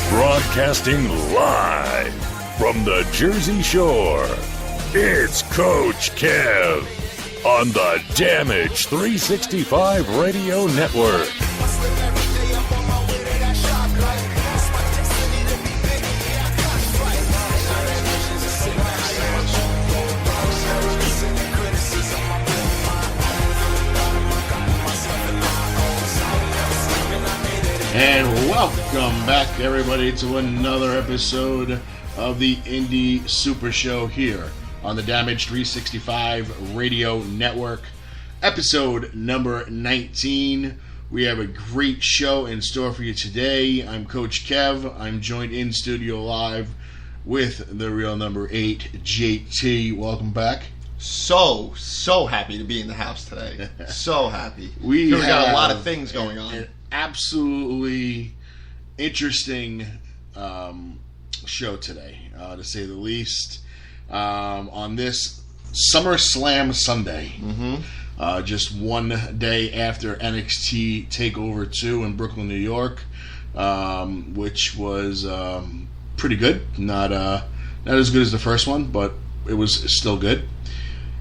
Broadcasting live from the Jersey Shore, it's Coach Kev on the Damage 365 Radio Network. And welcome back, everybody, to another episode of the Indie Super Show here on the Damage 365 Radio Network. Episode number 19. We have a great show in store for you today. I'm Coach Kev. I'm joined in studio live with the real number 8, JT. Welcome back. So happy to be in the house today. So happy. We got a lot of things going on. Absolutely interesting show today, to say the least. On this SummerSlam Sunday, just one day after NXT TakeOver 2 in Brooklyn, New York, which was pretty good. Not as good as the first one, but it was still good.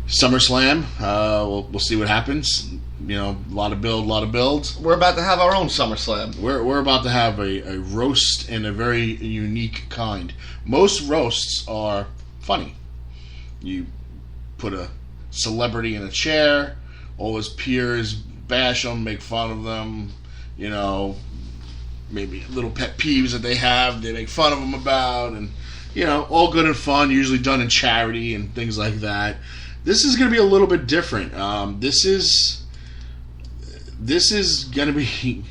SummerSlam, we'll see what happens. You know, a lot of builds. We're about to have our own SummerSlam. We're about to have a roast in a very unique kind. Most roasts are funny. You put a celebrity in a chair, all his peers bash them, make fun of them, you know, maybe little pet peeves that they have, they make fun of them about, and, you know, all good and fun, usually done in charity and things like that. This is going to be a little bit different. This is going to be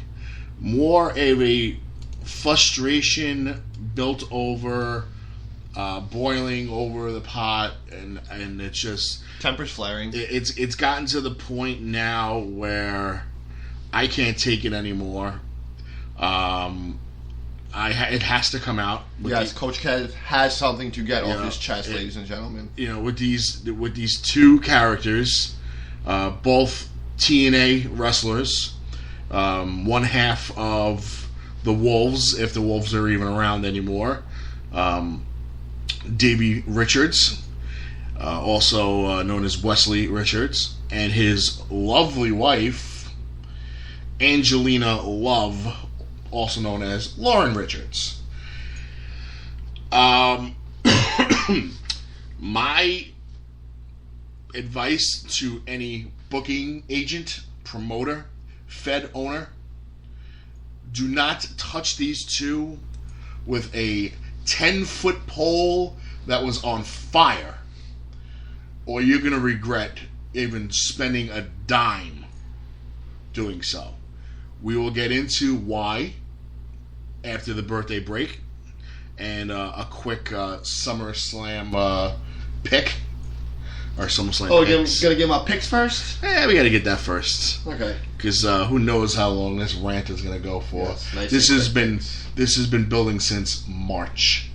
more of a frustration built over, boiling over the pot, and it's just... Tempers flaring. It's gotten to the point now where I can't take it anymore. It has to come out. Yes, Coach Kev has something to get off his chest, ladies and gentlemen. You know, with these two characters, both TNA wrestlers, one half of the Wolves, if the Wolves are even around anymore, Davey Richards, also known as Wesley Richards, and his lovely wife, Angelina Love, also known as Lauren Richards. My advice to any booking agent, promoter, Fed owner, do not touch these two with a 10-foot pole that was on fire, or you're going to regret even spending a dime doing so. We will get into why after the birthday break, and a quick SummerSlam pick. Or SummerSlam picks. Gonna give my picks first? We gotta get that first. Okay. Because who knows how long this rant is gonna go for. Yes, nice. This has been building since March.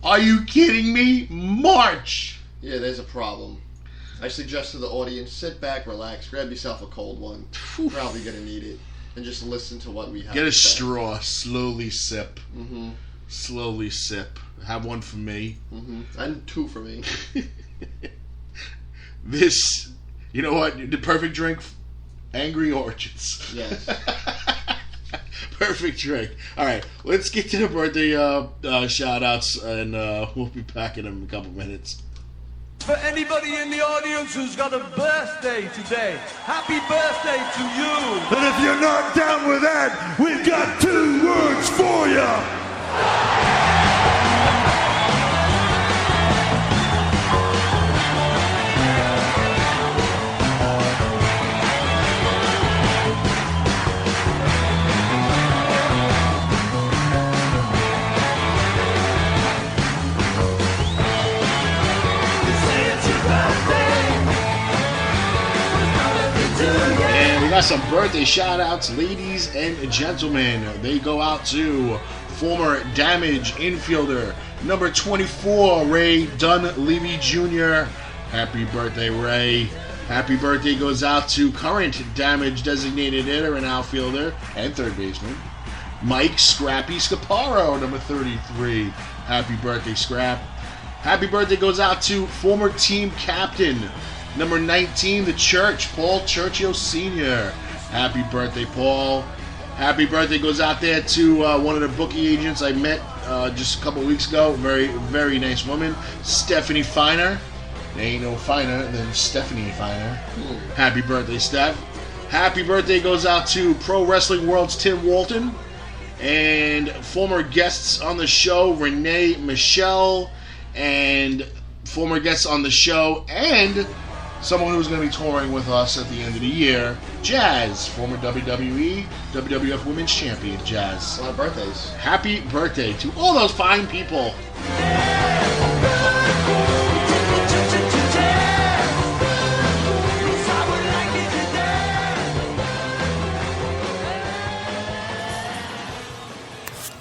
Are you kidding me? March! Yeah, there's a problem. I suggest to the audience, sit back, relax, grab yourself a cold one. Probably gonna need it. And just listen to what we have. Get a straw, slowly sip. Mm-hmm. Slowly sip. Have one for me. Mm-hmm. And 2 for me. This, you know what? The perfect drink, Angry Orchards. Yes. Perfect drink. All right, let's get to the birthday shout-outs, and we'll be back in a couple minutes. For anybody in the audience who's got a birthday today, happy birthday to you. And if you're not down with that, we've got 2 words for you. got some birthday shout-outs, ladies and gentlemen. They go out to former Damage infielder, number 24, Ray Dunleavy Jr. Happy birthday, Ray. Happy birthday goes out to current Damage designated hitter and outfielder and third baseman, Mike Scrappy Scaparo, number 33. Happy birthday, Scrap. Happy birthday goes out to former team captain, number 19, the Church, Paul Churchill Sr. Happy birthday, Paul. Happy birthday goes out there to one of the bookie agents I met just a couple weeks ago. Very, very nice woman, Stephanie Finer. There ain't no finer than Stephanie Finer. Happy birthday, Steph. Happy birthday goes out to Pro Wrestling World's Tim Walton and former guests on the show, Renee Michelle, and former guests on the show, and someone who's going to be touring with us at the end of the year, Jazz, former WWE, WWF Women's Champion, Jazz. A lot of birthdays. Happy birthday to all those fine people.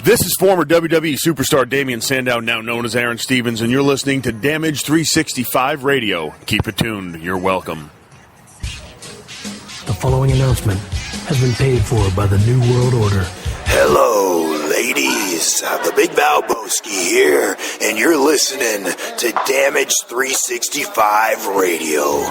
This is former WWE superstar Damian Sandow, now known as Aaron Stevens, and you're listening to Damage 365 Radio. Keep it tuned. You're welcome. The following announcement has been paid for by the New World Order. Hello, ladies. The Big Valboski here, and you're listening to Damage 365 Radio.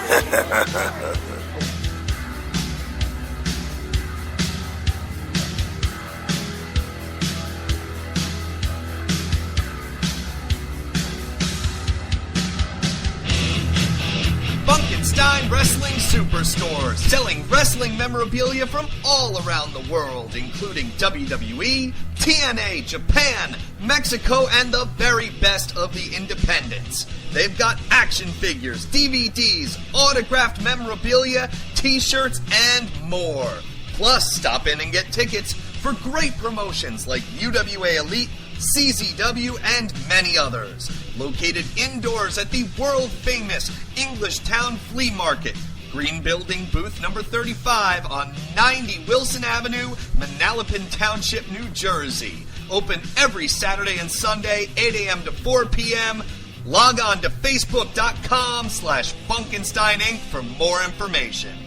Wrestling Superstore, selling wrestling memorabilia from all around the world, including WWE, TNA, Japan, Mexico, and the very best of the independents. They've got action figures, DVDs, autographed memorabilia, t-shirts, and more. Plus, stop in and get tickets for great promotions like UWA Elite, CZW, and many others. Located indoors at the world-famous Englishtown Flea Market, Green Building, booth number 35 on 90 Wilson Avenue, Manalapan Township, New Jersey. Open every Saturday and Sunday, 8 a.m. to 4 p.m. Log on to Facebook.com/Funkenstein Inc. for more information.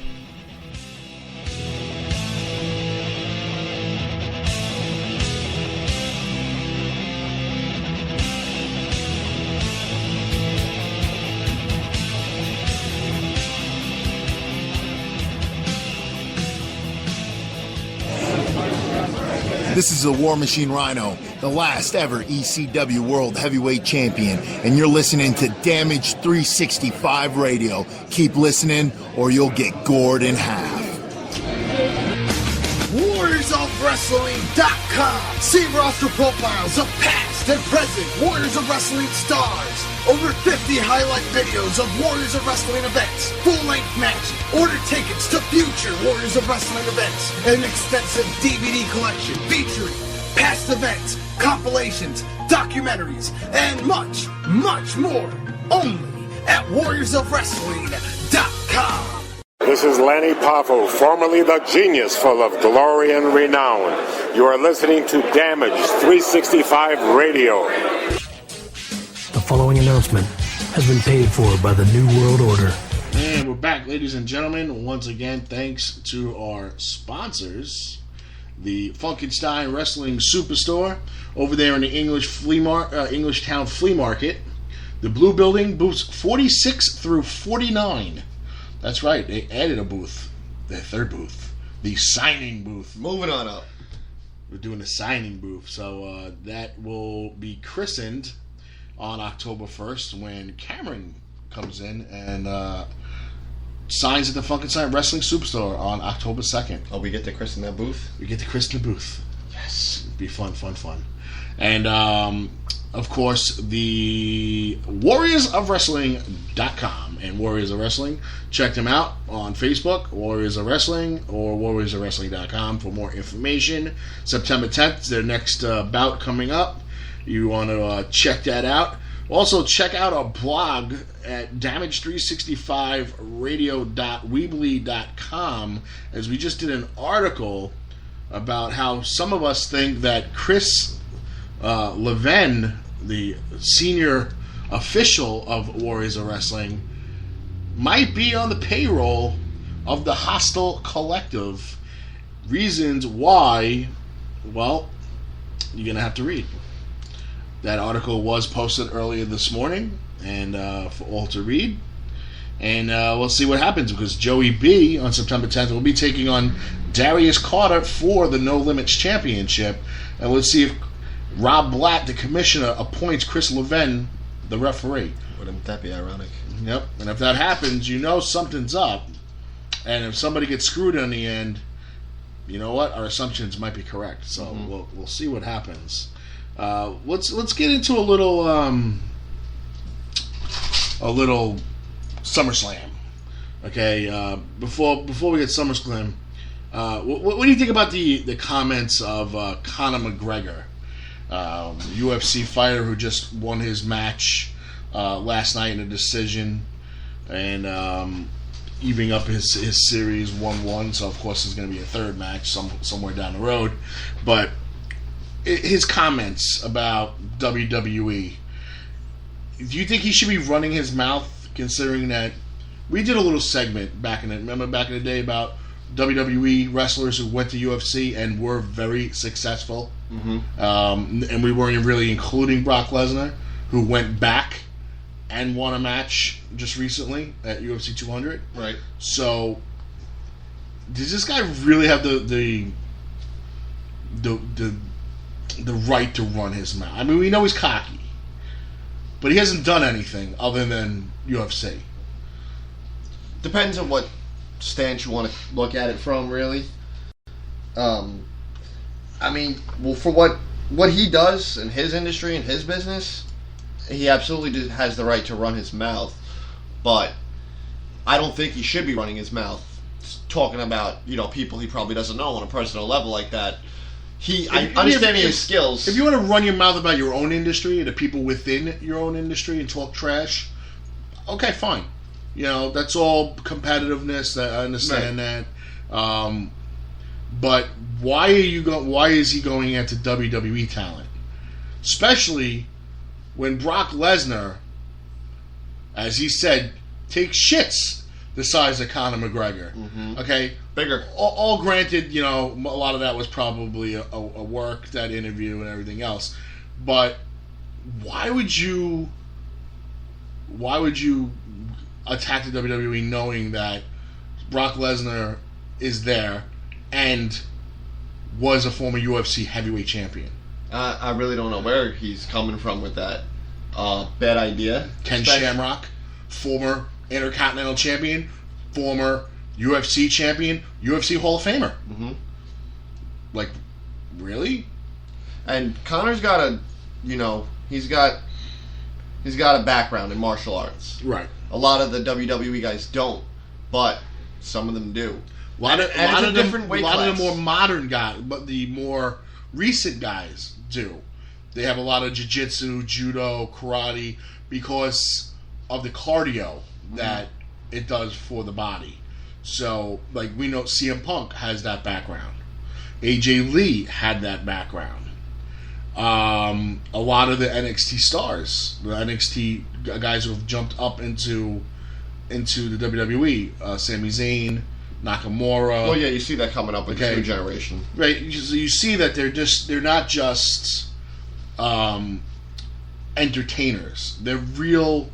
This is the War Machine Rhino, the last ever ECW World Heavyweight Champion, and you're listening to Damage 365 Radio. Keep listening or you'll get gored in half. WarriorsOfWrestling.com. See roster profiles of past and present Warriors of Wrestling stars. Over 50 highlight videos of Warriors of Wrestling events, full-length matches, order tickets to future Warriors of Wrestling events, an extensive DVD collection featuring past events, compilations, documentaries, and much, much more. Only at WarriorsOfWrestling.com. This is Lanny Poffo, formerly the genius full of glory and renown. You are listening to Damage 365 Radio. The following announcement has been paid for by the New World Order. And we're back, ladies and gentlemen. Once again, thanks to our sponsors, the Funkenstein Wrestling Superstore over there in the Englishtown Flea Market. The Blue Building, booths 46 through 49. That's right, they added a booth, their third booth, the signing booth. Moving on up. We're doing a signing booth, so that will be christened on October 1st when Cameron comes in and signs at the Funkenstein Wrestling Superstore on October 2nd. Oh, we get to christen that booth? We get to christen the booth. Yes. It'd be fun. And, of course, the WarriorsOfWrestling.com and Warriors of Wrestling. Check them out on Facebook, Warriors of Wrestling, or WarriorsOfWrestling.com for more information. September 10th is their next bout coming up. You want to check that out. Also, check out our blog at damage365radio.weebly.com, as we just did an article about how some of us think that Chris Levin, the senior official of Warriors of Wrestling, might be on the payroll of the Hostile Collective. Reasons why, well, you're going to have to read. That article was posted earlier this morning, and for all to read. And we'll see what happens, because Joey B on September 10th will be taking on Darius Carter for the No Limits Championship. And we'll see if Rob Blatt, the commissioner, appoints Chris Levin the referee. Wouldn't that be ironic? Yep. And if that happens, you know something's up. And if somebody gets screwed in the end, you know what? Our assumptions might be correct. So we'll see what happens. Let's get into a little SummerSlam. Okay. Before we get SummerSlam, what do you think about the comments of Conor McGregor, UFC fighter who just won his match last night in a decision, and evening up his series 1-1. So of course there's going to be a third match somewhere down the road, but his comments about WWE, do you think he should be running his mouth, considering that we did a little segment back in the day about WWE wrestlers who went to UFC and were very successful, and we weren't really including Brock Lesnar, who went back and won a match just recently at UFC 200. Right. So does this guy really have the right to run his mouth? I mean, we know he's cocky, but he hasn't done anything other than UFC. Depends on what stance you want to look at it from, really. I mean, well, for what he does in his industry and his business, he absolutely has the right to run his mouth. But I don't think he should be running his mouth talking about, people he probably doesn't know on a personal level like that. I understand his skills. If you want to run your mouth about your own industry and the people within your own industry and talk trash, okay, fine. That's all competitiveness. I understand that. But why is he going after WWE talent? Especially when Brock Lesnar, as he said, takes shits the size of Conor McGregor. Okay? Bigger. All granted, a lot of that was probably a work, that interview and everything else. But why would you attack the WWE knowing that Brock Lesnar is there and was a former UFC heavyweight champion? I really don't know where he's coming from with that. Bad idea. Ken Shamrock, former Intercontinental Champion, former UFC Champion, UFC Hall of Famer. Like, really? And Conor's got he's got a background in martial arts. Right. A lot of the WWE guys don't, but some of them do. A lot of the more modern guys, but the more recent guys do. They have a lot of jiu-jitsu, judo, karate, because of the cardio that it does for the body. So, like, we know CM Punk has that background. AJ Lee had that background. A lot of the NXT stars, the NXT guys who have jumped up into the WWE, Sami Zayn, Nakamura. Well, yeah, you see that coming up with the new generation, right? You see that they're not just entertainers; they're real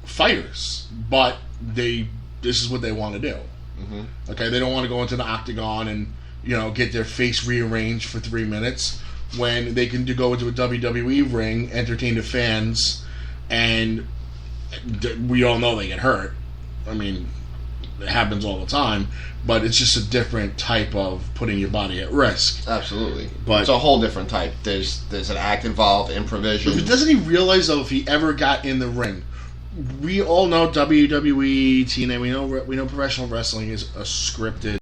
fighters. But this is what they want to do. Okay, they don't want to go into the octagon and get their face rearranged for 3 minutes, when they can go into a WWE ring, entertain the fans, and we all know they get hurt. I mean, it happens all the time, but it's just a different type of putting your body at risk. Absolutely. But it's a whole different type. There's an act involved, improvisation. Doesn't he realize, though, if he ever got in the ring, we all know WWE, TNA, we know professional wrestling is a scripted